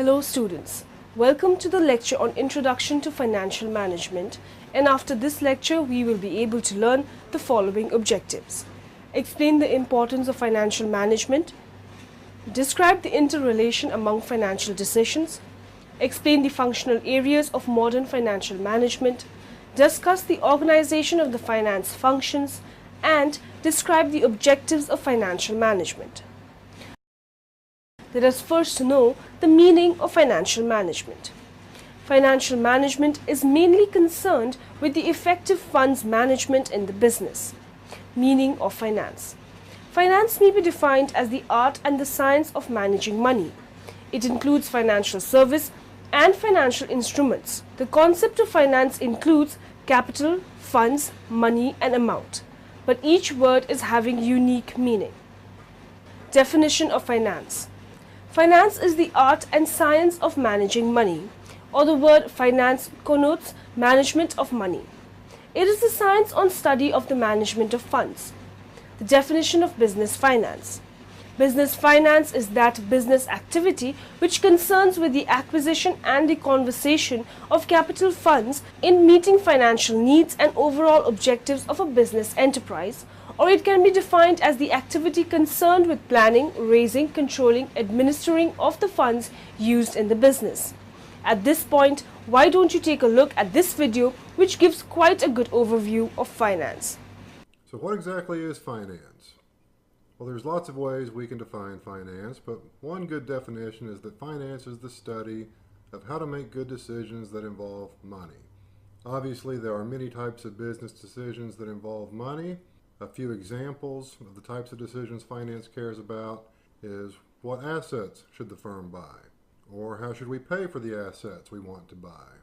Hello students, welcome to the lecture on Introduction to Financial Management, and after this lecture we will be able to learn the following objectives. Explain the importance of financial management, describe the interrelation among financial decisions, explain the functional areas of modern financial management, discuss the organization of the finance functions, and describe the objectives of financial management. Let us first know the meaning of financial management. Financial management is mainly concerned with the effective funds management in the business. Meaning of finance. Finance may be defined as the art and the science of managing money. It includes financial service and financial instruments. The concept of finance includes capital, funds, money, and amount, but each word is having unique meaning. Definition of finance. Finance is the art and science of managing money, or the word finance connotes management of money. It is the science on study of the management of funds. The definition of business finance. Business finance is that business activity which concerns with the acquisition and the conservation of capital funds in meeting financial needs and overall objectives of a business enterprise, or it can be defined as the activity concerned with planning, raising, controlling, administering of the funds used in the business. At this point, why don't you take a look at this video which gives quite a good overview of finance. So what exactly is finance? Well, there's lots of ways we can define finance, but one good definition is that finance is the study of how to make good decisions that involve money. Obviously, there are many types of business decisions that involve money. A few examples of the types of decisions finance cares about is what assets should the firm buy, or how should we pay for the assets we want to buy,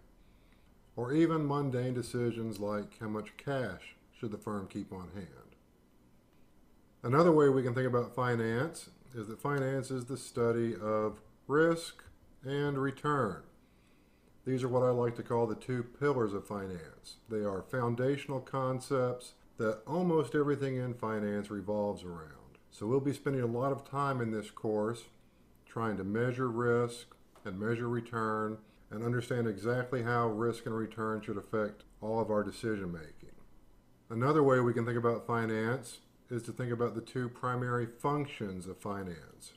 or even mundane decisions like how much cash should the firm keep on hand. Another way we can think about finance is that finance is the study of risk and return. These are what I like to call the two pillars of finance. They are foundational concepts that almost everything in finance revolves around. So we'll be spending a lot of time in this course trying to measure risk and measure return and understand exactly how risk and return should affect all of our decision making. Another way we can think about finance is to think about the two primary functions of finance.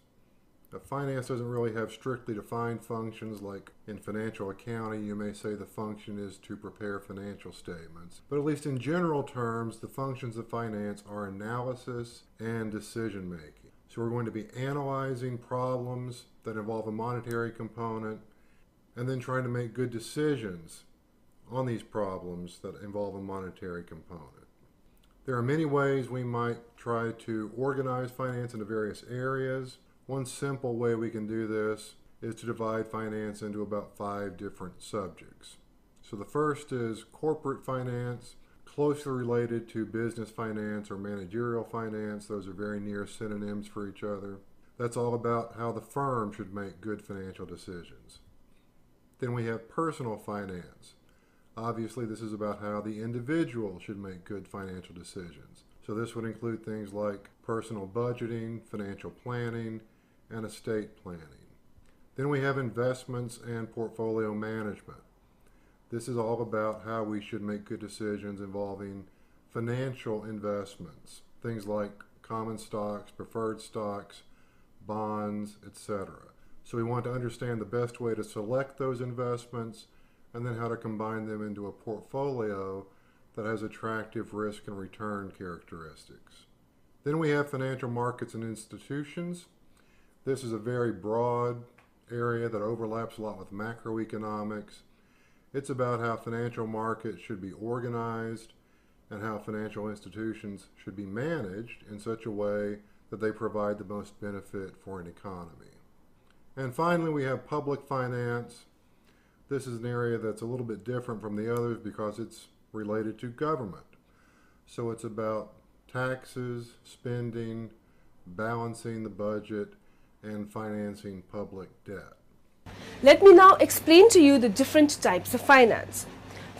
Now, finance doesn't really have strictly defined functions. Like in financial accounting, you may say the function is to prepare financial statements. But at least in general terms, the functions of finance are analysis and decision making. So we're going to be analyzing problems that involve a monetary component and then trying to make good decisions on these problems that involve a monetary component. There are many ways we might try to organize finance into various areas. One simple way we can do this is to divide finance into about 5 different subjects. So the first is corporate finance, closely related to business finance or managerial finance. Those are very near synonyms for each other. That's all about how the firm should make good financial decisions. Then we have personal finance. Obviously, this is about how the individual should make good financial decisions. So this would include things like personal budgeting, financial planning, and estate planning. Then we have investments and portfolio management. This is all about how we should make good decisions involving financial investments, things like common stocks, preferred stocks, bonds, etc. So we want to understand the best way to select those investments and then how to combine them into a portfolio that has attractive risk and return characteristics. Then we have financial markets and institutions. This is a very broad area that overlaps a lot with macroeconomics. It's about how financial markets should be organized and how financial institutions should be managed in such a way that they provide the most benefit for an economy. And finally, we have public finance. This is an area that's a little bit different from the others because it's related to government. So it's about taxes, spending, balancing the budget, and financing public debt. Let me now explain to you the different types of finance.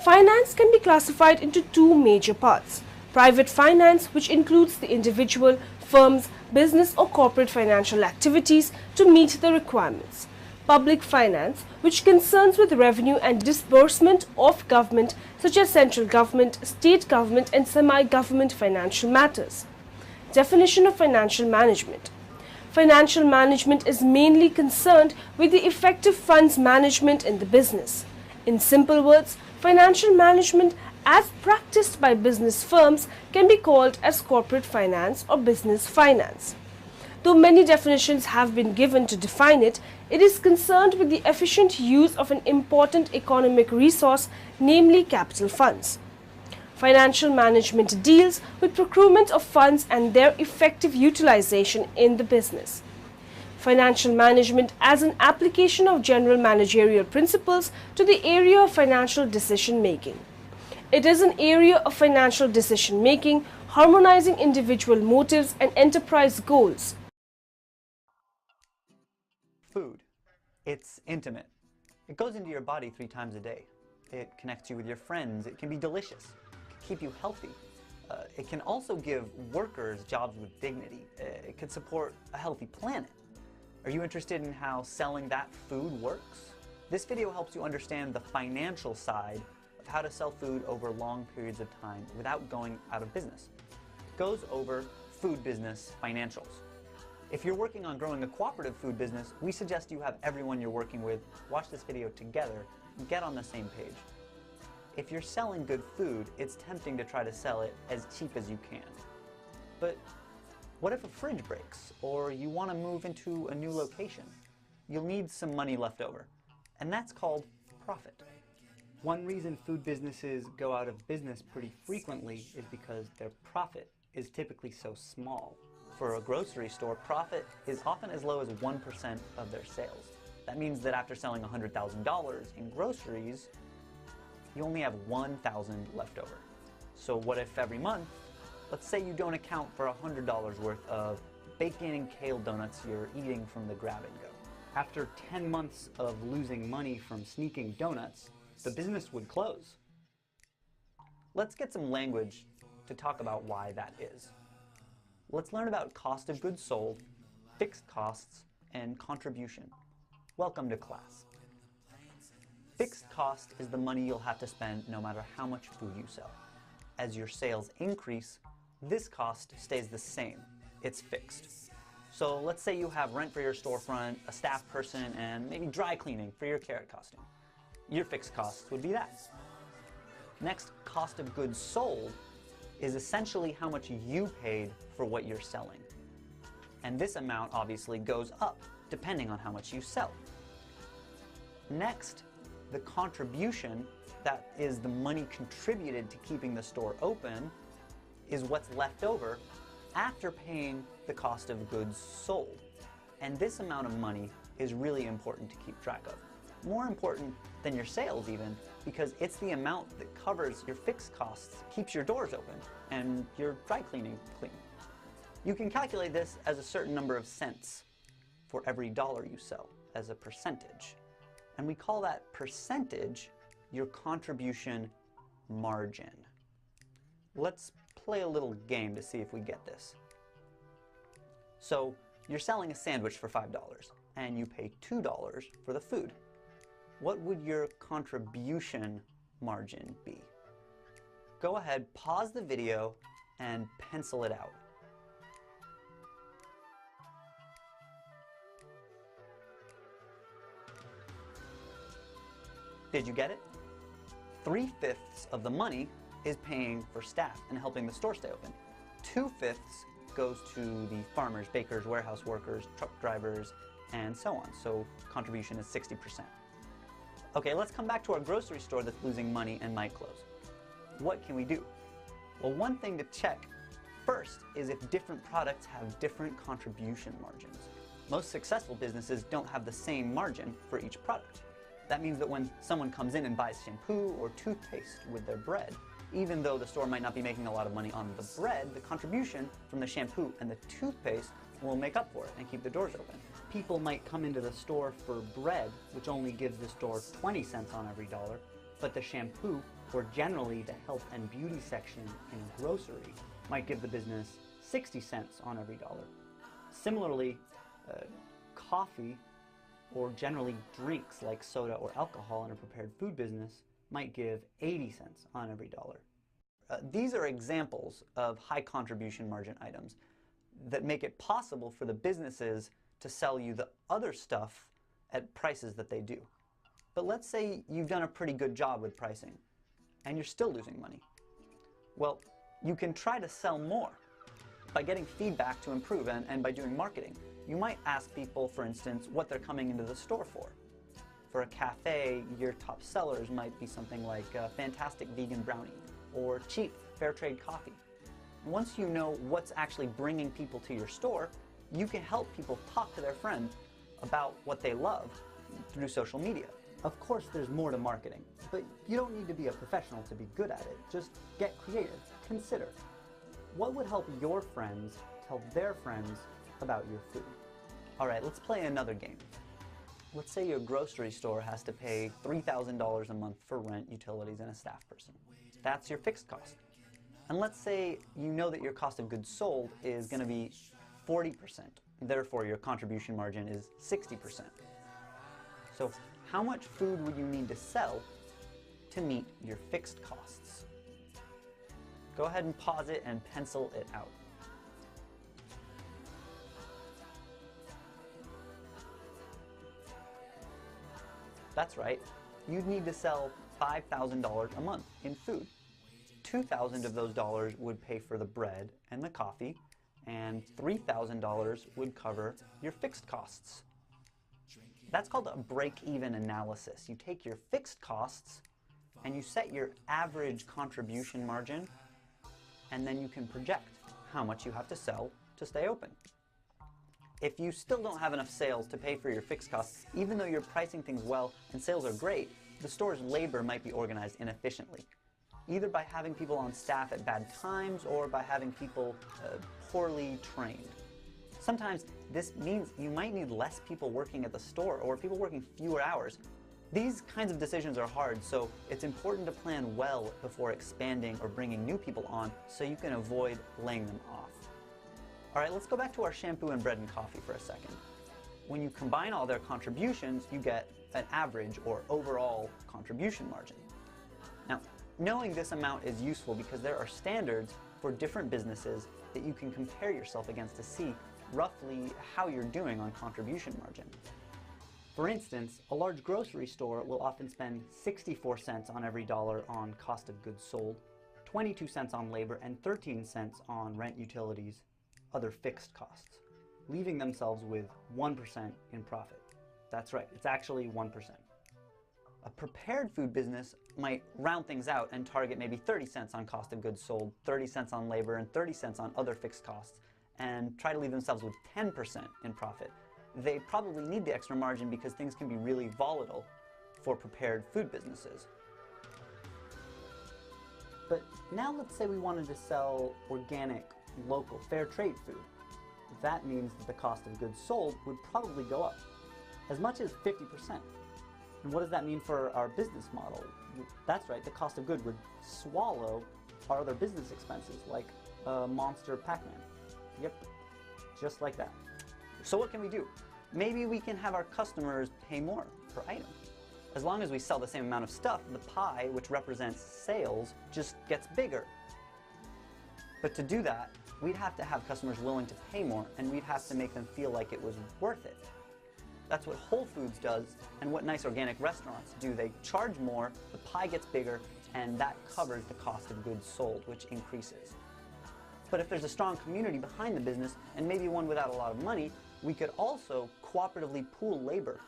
Finance can be classified into 2 major parts. Private finance, which includes the individual, firms, business or corporate financial activities to meet the requirements. Public finance, which concerns with revenue and disbursement of government such as central government, state government and semi-government financial matters. Definition of financial management. Financial management is mainly concerned with the effective funds management in the business. In simple words, financial management as practiced by business firms can be called as corporate finance or business finance. Though many definitions have been given to define it, it is concerned with the efficient use of an important economic resource, namely capital funds. Financial management deals with procurement of funds and their effective utilization in the business. Financial management as an application of general managerial principles to the area of financial decision making. It is an area of financial decision making, harmonizing individual motives and enterprise goals. Food. It's intimate. It goes into your body 3 times a day. It connects you with your friends. It can be delicious. It can keep you healthy. It can also give workers jobs with dignity. It can support a healthy planet. Are you interested in how selling that food works? This video helps you understand the financial side of how to sell food over long periods of time without going out of business. It goes over food business financials. If you're working on growing a cooperative food business, we suggest you have everyone you're working with watch this video together and get on the same page. If you're selling good food, it's tempting to try to sell it as cheap as you can. But what if a fridge breaks or you want to move into a new location? You'll need some money left over, and that's called profit. One reason food businesses go out of business pretty frequently is because their profit is typically so small. For a grocery store, profit is often as low as 1% of their sales. That means that after selling $100,000 in groceries, you only have $1,000 left over. So what if every month, let's say you don't account for $100 worth of bacon and kale donuts you're eating from the grab and go. After 10 months of losing money from sneaking donuts, the business would close. Let's get some language to talk about why that is. Let's learn about cost of goods sold, fixed costs, and contribution. Welcome to class. Fixed cost is the money you'll have to spend no matter how much food you sell. As your sales increase, this cost stays the same. It's fixed. So let's say you have rent for your storefront, a staff person, and maybe dry cleaning for your carrot costume. Your fixed costs would be that. Next, cost of goods sold is essentially how much you paid for what you're selling. And this amount obviously goes up depending on how much you sell. Next, the contribution, that is the money contributed to keeping the store open, is what's left over after paying the cost of goods sold. And this amount of money is really important to keep track of. More important than your sales even, because it's the amount that covers your fixed costs, keeps your doors open, and your dry cleaning clean. You can calculate this as a certain number of cents for every dollar you sell as a percentage. And we call that percentage your contribution margin. Let's play a little game to see if we get this. So you're selling a sandwich for $5 and you pay $2 for the food. What would your contribution margin be? Go ahead, pause the video, and pencil it out. Did you get it? 3/5 of the money is paying for staff and helping the store stay open. 2/5 goes to the farmers, bakers, warehouse workers, truck drivers, and so on. So contribution is 60%. Okay, let's come back to our grocery store that's losing money and might close. What can we do? Well, one thing to check first is if different products have different contribution margins. Most successful businesses don't have the same margin for each product. That means that when someone comes in and buys shampoo or toothpaste with their bread, even though the store might not be making a lot of money on the bread, the contribution from the shampoo and the toothpaste will make up for it and keep the doors open. People might come into the store for bread, which only gives the store 20 cents on every dollar, but the shampoo, or generally the health and beauty section in a grocery, might give the business 60 cents on every dollar. Similarly, coffee or generally drinks like soda or alcohol in a prepared food business might give 80 cents on every dollar. These are examples of high contribution margin items that make it possible for the businesses to sell you the other stuff at prices that they do. But let's say you've done a pretty good job with pricing and you're still losing money. Well, you can try to sell more by getting feedback to improve and by doing marketing. You might ask people, for instance, what they're coming into the store for. For a cafe, your top sellers might be something like a fantastic vegan brownie or cheap fair trade coffee. Once you know what's actually bringing people to your store, you can help people talk to their friends about what they love through social media. Of course, there's more to marketing, but you don't need to be a professional to be good at it. Just get creative. Consider, what would help your friends tell their friends about your food? All right, let's play another game. Let's say your grocery store has to pay $3,000 a month for rent, utilities, and a staff person. That's your fixed cost. And let's say you know that your cost of goods sold is going to be 40%. Therefore, your contribution margin is 60%. So how much food would you need to sell to meet your fixed costs? Go ahead and pause it and pencil it out. That's right, you'd need to sell $5,000 a month in food. $2,000 of those dollars would pay for the bread and the coffee, and $3,000 would cover your fixed costs. That's called a break-even analysis. You take your fixed costs and you set your average contribution margin, and then you can project how much you have to sell to stay open. If you still don't have enough sales to pay for your fixed costs, even though you're pricing things well and sales are great, the store's labor might be organized inefficiently, either by having people on staff at bad times or by having people poorly trained. Sometimes this means you might need less people working at the store or people working fewer hours. These kinds of decisions are hard, so it's important to plan well before expanding or bringing new people on so you can avoid laying them off. All right, let's go back to our shampoo and bread and coffee for a second. When you combine all their contributions, you get an average or overall contribution margin. Now, knowing this amount is useful because there are standards for different businesses that you can compare yourself against to see roughly how you're doing on contribution margin. For instance, a large grocery store will often spend 64 cents on every dollar on cost of goods sold, 22 cents on labor, and 13 cents on rent, utilities, other fixed costs, leaving themselves with 1% in profit. That's right, it's actually 1%. A prepared food business might round things out and target maybe 30 cents on cost of goods sold, 30 cents on labor, and 30 cents on other fixed costs, and try to leave themselves with 10% in profit. They probably need the extra margin because things can be really volatile for prepared food businesses. But now let's say we wanted to sell organic, local, fair trade food. That means that the cost of goods sold would probably go up as much as 50%. And what does that mean for our business model? That's right, the cost of goods would swallow our other business expenses like Monster Pac-Man. Yep, just like that. So what can we do? Maybe we can have our customers pay more per item. As long as we sell the same amount of stuff, the pie, which represents sales, just gets bigger. But to do that, we'd have to have customers willing to pay more, and we'd have to make them feel like it was worth it. That's what Whole Foods does, and what nice organic restaurants do. They charge more, the pie gets bigger, and that covers the cost of goods sold, which increases. But if there's a strong community behind the business, and maybe one without a lot of money, we could also cooperatively pool labor,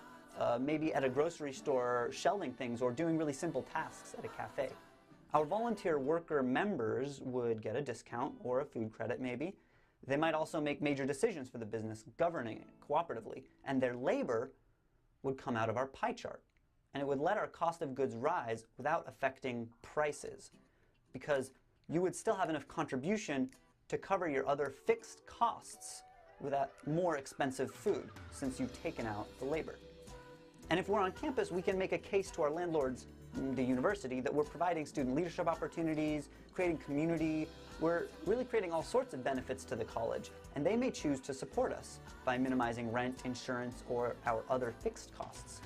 maybe at a grocery store shelving things or doing really simple tasks at a cafe. Our volunteer worker members would get a discount or a food credit maybe. They might also make major decisions for the business, governing it cooperatively, and their labor would come out of our pie chart. And it would let our cost of goods rise without affecting prices, because you would still have enough contribution to cover your other fixed costs without more expensive food, since you've taken out the labor. And if we're on campus, we can make a case to our landlords, the university, that we're providing student leadership opportunities, creating community. We're really creating all sorts of benefits to the college. And and they may choose to support us by minimizing rent, insurance, or our other fixed costs.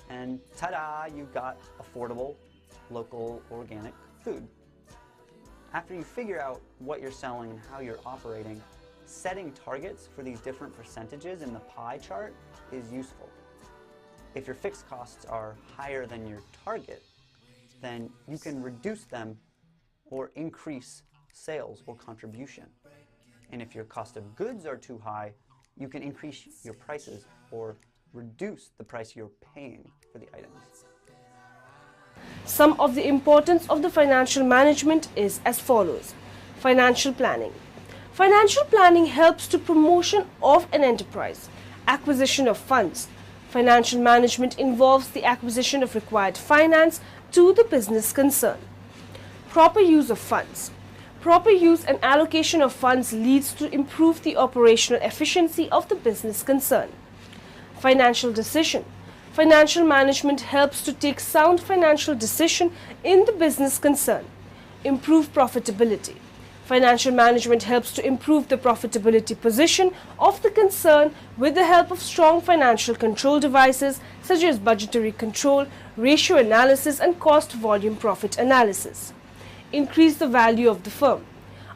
And ta-da, you've got affordable, local, organic food. After you figure out what you're selling and how you're operating, setting targets for these different percentages in the pie chart is useful. If your fixed costs are higher than your target, then you can reduce them or increase sales or contribution. And if your cost of goods are too high, you can increase your prices or reduce the price you're paying for the items. Some of the importance of the financial management is as follows. Financial planning. Financial planning helps to promotion of an enterprise, acquisition of funds. Financial management involves the acquisition of required finance to the business concern. Proper use of funds. Proper use and allocation of funds leads to improve the operational efficiency of the business concern. Financial decision. Financial management helps to take sound financial decision in the business concern. Improve profitability. Financial management helps to improve the profitability position of the concern with the help of strong financial control devices such as budgetary control, ratio analysis, and cost volume profit analysis. Increase the value of the firm.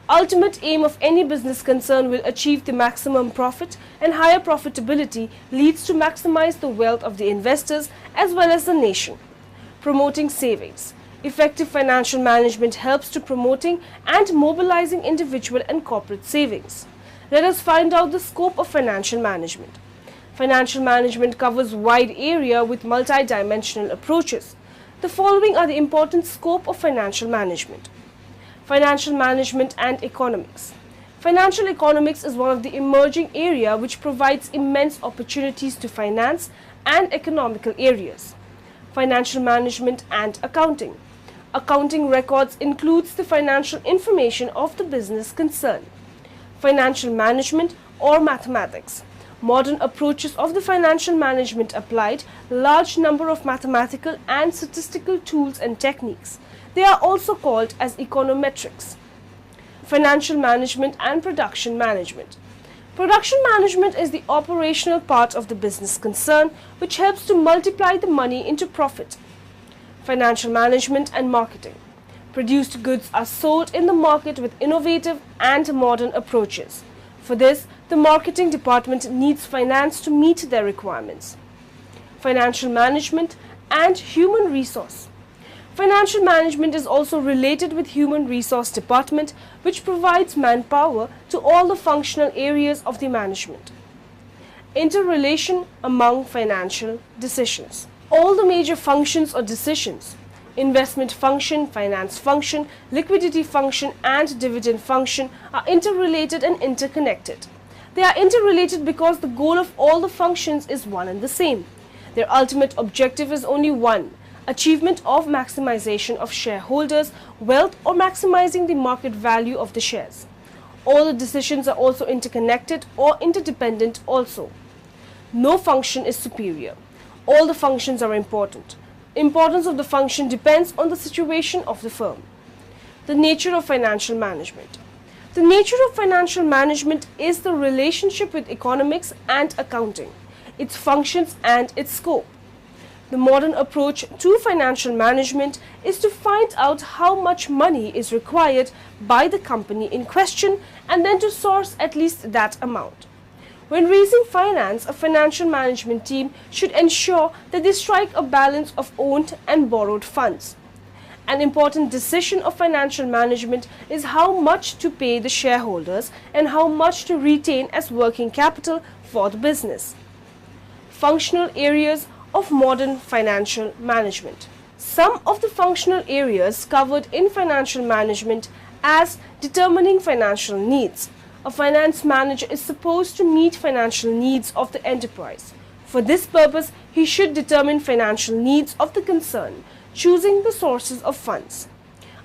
Ultimate aim of any business concern will achieve the maximum profit, and higher profitability leads to maximize the wealth of the investors as well as the nation. Promoting savings. Effective financial management helps to promoting and mobilizing individual and corporate savings. Let us find out the scope of financial management. Financial management covers a wide area with multi-dimensional approaches. The following are the important scope of financial management. Financial management and economics. Financial economics is one of the emerging area which provides immense opportunities to finance and economical areas. Financial management and accounting. Accounting records includes the financial information of the business concern. Financial management or mathematics. Modern approaches of the financial management applied large number of mathematical and statistical tools and techniques. They are also called as econometrics. Financial management and production management. Production management is the operational part of the business concern which helps to multiply the money into profit. Financial management and marketing. Produced goods are sold in the market with innovative and modern approaches. For this, the marketing department needs finance to meet their requirements. Financial management and human resource. Financial management is also related with human resource department which provides manpower to all the functional areas of the management. Interrelation among financial decisions. All the major functions or decisions, investment function, finance function, liquidity function, and dividend function are interrelated and interconnected. They are interrelated because the goal of all the functions is one and the same. Their ultimate objective is only one: achievement of maximization of shareholders' wealth or maximizing the market value of the shares. All the decisions are also interconnected or interdependent also. No function is superior. All the functions are important. Importance of the function depends on the situation of the firm. The nature of financial management. The nature of financial management is the relationship with economics and accounting, its functions and its scope. The modern approach to financial management is to find out how much money is required by the company in question and then to source at least that amount. When raising finance, a financial management team should ensure that they strike a balance of owned and borrowed funds. An important decision of financial management is how much to pay the shareholders and how much to retain as working capital for the business. Functional areas of modern financial management. Some of the functional areas covered in financial management as determining financial needs. A finance manager is supposed to meet financial needs of the enterprise. For this purpose, he should determine financial needs of the concern, choosing the sources of funds.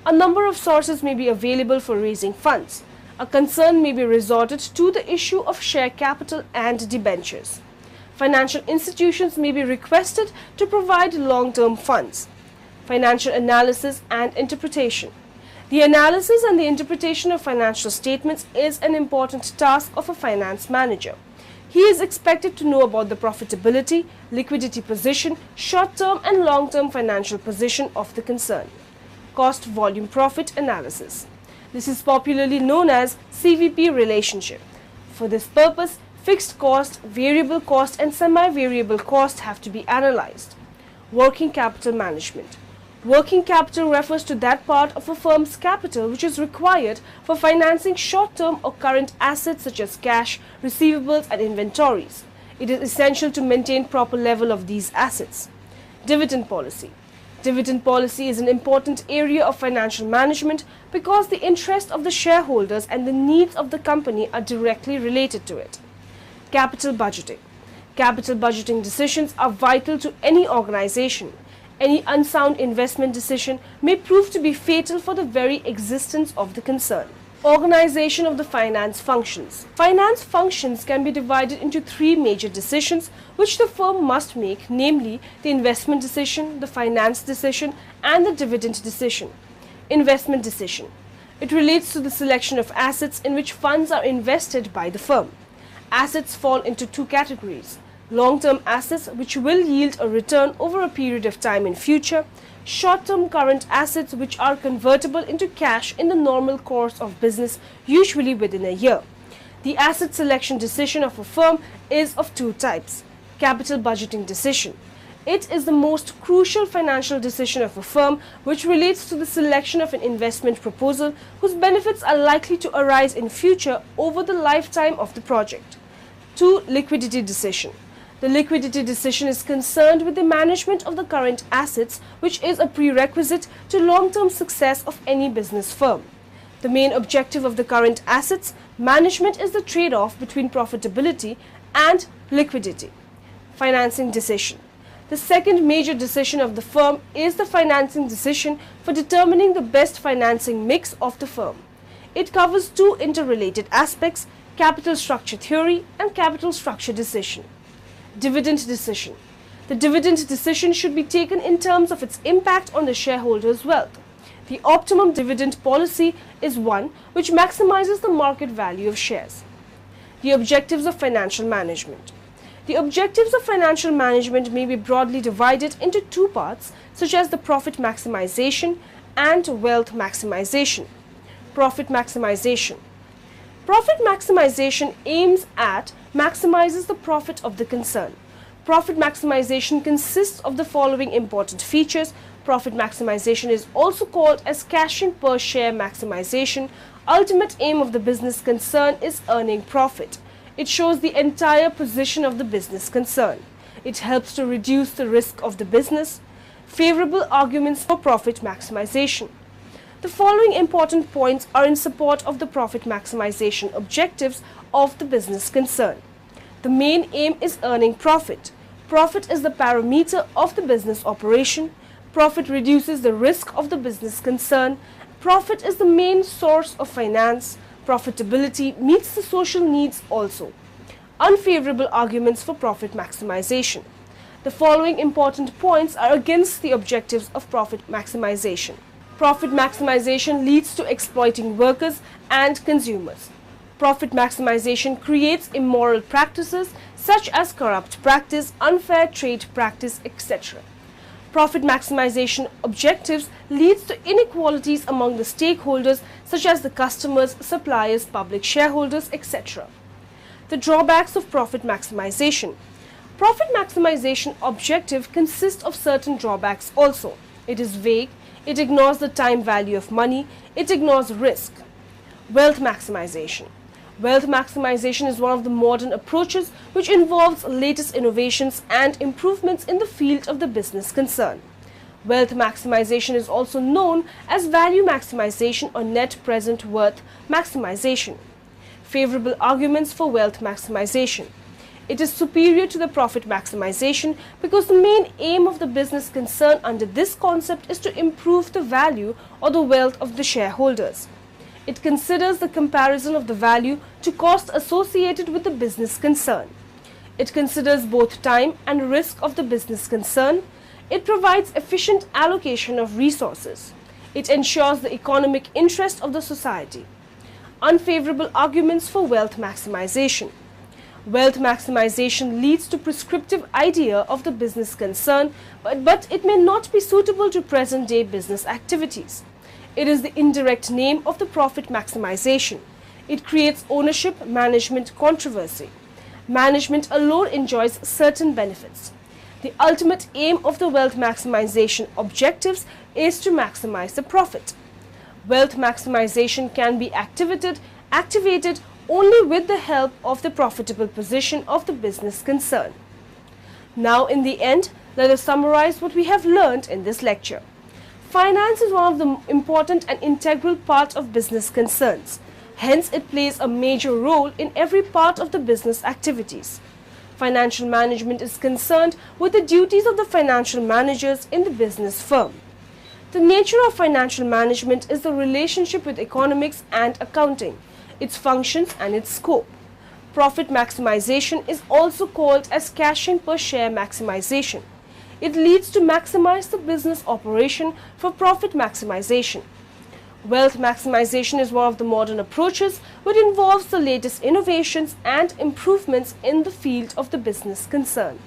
A number of sources may be available for raising funds. A concern may be resorted to the issue of share capital and debentures. Financial institutions may be requested to provide long-term funds. Financial analysis and interpretation. The analysis and the interpretation of financial statements is an important task of a finance manager. He is expected to know about the profitability, liquidity position, short-term and long-term financial position of the concern. Cost volume profit analysis. This is popularly known as CVP relationship. For this purpose, fixed cost, variable cost and semi-variable cost have to be analyzed. Working capital management. Working capital refers to that part of a firm's capital which is required for financing short-term or current assets such as cash, receivables and inventories. It is essential to maintain proper level of these assets. Dividend policy. Dividend policy is an important area of financial management because the interest of the shareholders and the needs of the company are directly related to it. Capital budgeting. Capital budgeting decisions are vital to any organization. Any unsound investment decision may prove to be fatal for the very existence of the concern. Organization of the finance functions. Finance functions can be divided into three major decisions which the firm must make, namely the investment decision, the finance decision and the dividend decision. Investment decision. It relates to the selection of assets in which funds are invested by the firm. Assets fall into two categories. Long-term assets which will yield a return over a period of time in future, short-term current assets which are convertible into cash in the normal course of business, usually within a year. The asset selection decision of a firm is of two types. Capital budgeting decision. It is the most crucial financial decision of a firm which relates to the selection of an investment proposal whose benefits are likely to arise in future over the lifetime of the project. 2. Liquidity decision. The liquidity decision is concerned with the management of the current assets, which is a prerequisite to long-term success of any business firm. The main objective of the current assets management is the trade-off between profitability and liquidity. Financing decision. The second major decision of the firm is the financing decision for determining the best financing mix of the firm. It covers two interrelated aspects, capital structure theory and capital structure decision. Dividend decision. The dividend decision should be taken in terms of its impact on the shareholders' wealth. The optimum dividend policy is one which maximizes the market value of shares. The objectives of financial management. The objectives of financial management may be broadly divided into two parts, such as the profit maximization and wealth maximization. Profit maximization. Profit maximization aims at maximizes the profit of the concern. Profit maximization consists of the following important features. Profit maximization is also called as cash in per share maximization. Ultimate aim of the business concern is earning profit. It shows the entire position of the business concern. It helps to reduce the risk of the business. Favorable arguments for profit maximization. The following important points are in support of the profit maximization objectives of the business concern. The main aim is earning profit. Profit is the parameter of the business operation. Profit reduces the risk of the business concern. Profit is the main source of finance. Profitability meets the social needs also. Unfavorable arguments for profit maximization. The following important points are against the objectives of profit maximization. Profit maximization leads to exploiting workers and consumers. Profit maximization creates immoral practices such as corrupt practice, unfair trade practice, etc. Profit maximization objectives leads to inequalities among the stakeholders such as the customers, suppliers, public shareholders, etc. The drawbacks of profit maximization. Profit maximization objective consists of certain drawbacks also. It is vague. It ignores the time value of money. It ignores risk. Wealth maximization. Wealth maximization is one of the modern approaches which involves latest innovations and improvements in the field of the business concern. Wealth maximization is also known as value maximization or net present worth maximization. Favorable arguments for wealth maximization. It is superior to the profit maximization because the main aim of the business concern under this concept is to improve the value or the wealth of the shareholders. It considers the comparison of the value to cost associated with the business concern. It considers both time and risk of the business concern. It provides efficient allocation of resources. It ensures the economic interest of the society. Unfavorable arguments for wealth maximization. Wealth maximization leads to prescriptive idea of the business concern, but it may not be suitable to present-day business activities. It is the indirect name of the profit maximization. It creates ownership management controversy. Management alone enjoys certain benefits. The ultimate aim of the wealth maximization objectives is to maximize the profit. Wealth maximization can be activated only with the help of the profitable position of the business concern. Now, in the end, let us summarize what we have learned in this lecture. Finance is one of the important and integral part of business concerns. Hence, it plays a major role in every part of the business activities. Financial management is concerned with the duties of the financial managers in the business firm. The nature of financial management is the relationship with economics and accounting, its functions and its scope. Profit maximization is also called as cashing per share maximization. It leads to maximize the business operation for profit maximization. Wealth maximization is one of the modern approaches which involves the latest innovations and improvements in the field of the business concern.